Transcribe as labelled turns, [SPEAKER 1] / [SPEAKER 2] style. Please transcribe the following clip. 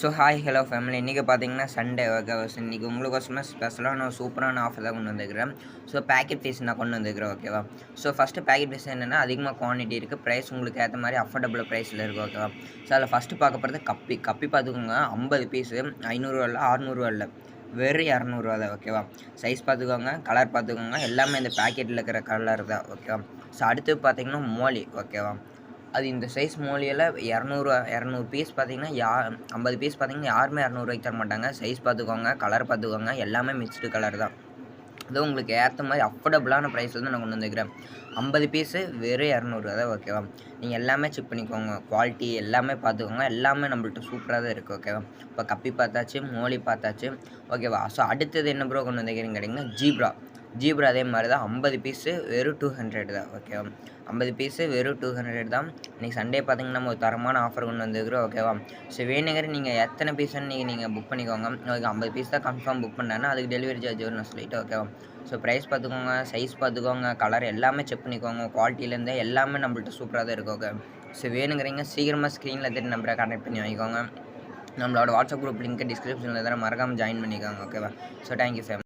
[SPEAKER 1] So hi hello family இன்றைக்கி பார்த்தீங்கன்னா Sunday okay. இன்றைக்கி உங்களுக்கோசமே ஸ்பெஷலான ஒரு சூப்பரான ஆஃபர் தான் கொண்டு வந்துருக்கிறேன். ஸோ பேக்கெட் பீஸ் நான் கொண்டு வந்துருக்கிறேன் ஓகேவா. ஸோ ஃபஸ்ட்டு பேக்கெட் பீஸ் என்னென்னா அதிகமாக குவான்டிட்டி இருக்குது, ப்ரைஸ் உங்களுக்கு ஏற்ற மாதிரி அஃபோர்டபுள் ப்ரைஸில் இருக்குது ஓகேவா. ஸோ அதில் ஃபஸ்ட்டு பார்க்க போகிறது கப்பி பார்த்துக்கோங்க. 50 பீஸு ₹500 இல்லை ₹600 இல்லை, வெறும் ₹200 தான் ஓகேவா. சைஸ் பார்த்துக்கோங்க, கலர் பார்த்துக்கோங்க, எல்லாமே இந்த பேக்கெட்டில் இருக்கிற கலர் தான் ஓகேவா. ஸோ அடுத்து பார்த்தீங்கன்னா மோலி ஓகேவா. அது இந்த சைஸ் மோலியில் 200 பீஸ் பார்த்தீங்கன்னா 50 பீஸ் பார்த்தீங்கன்னா யாருமே ₹200 தர மாட்டாங்க. சைஸ் பார்த்துக்கோங்க, கலர் பார்த்துக்கோங்க, எல்லாமே மிக்ஸ்டு கலர் தான். அதுவும் உங்களுக்கு ஏற்ற மாதிரி அஃபோர்டபுளான ப்ரைஸில் தான் நான் கொண்டு வந்துருக்கிறேன். 50 பீஸு வெறும் ₹200 தான் ஓகேவா. நீங்கள் எல்லாமே செக் பண்ணிக்கோங்க, குவாலிட்டி எல்லாமே பார்த்துக்கோங்க, எல்லாமே நம்மள்ட்ட சூப்பராக தான் இருக்குது ஓகேவா. இப்போ கப்பி பார்த்தாச்சு, மோலி பார்த்தாச்சு ஓகேவா. ஸோ அடுத்தது என்ன ப்ரோ கொண்டு வந்துருக்கிறீங்கன்னு கேட்டிங்கன்னா ஜீப்ரா அதே மாதிரி தான் 50 பீஸு வெறும் 200 தான் ஓகேவா. 50 பீஸு வெறும் 200 தான். இன்றைக்கி சண்டே பார்த்தீங்கன்னா நம்ம ஒரு தரமான ஆஃபர் கொண்டு வந்துருக்குறோம் ஓகேவா. ஸோ வேணுங்கிற நீங்கள் எத்தனை பீஸுன்னு நீங்கள் புக் பண்ணிக்கோங்க. உங்களுக்கு 50 பீஸ் தான் கன்ஃபார்ம் புக் பண்ணேன்னா அதுக்கு டெலிவரி சார்ஜ் வரும்னு நான் சொல்லிவிட்டு ஓகேவா. ஸோ ப்ரைஸ் பார்த்துக்கோங்க, சைஸ் பார்த்துக்கோங்க, கலர் எல்லாமே செக் பண்ணிக்கோங்க, குவாலிட்டிலேருந்து எல்லாமே நம்மள்ட்ட சூப்பராக தான் இருக்குது ஓகே. ஸோ வேணுங்கிறீங்க சீக்கிரமாக ஸ்க்ரீனில் தெரிஞ்ச நம்பரை கான்டாக்ட் பண்ணி வாங்கிக்கோங்க. நம்மளோட வாட்ஸ்அப் குரூப் லிங்க் டிஸ்கிரிப்ஷனில் தர மறக்காமல் ஜாயின் பண்ணிக்கோங்க ஓகேவா. So thank you fame.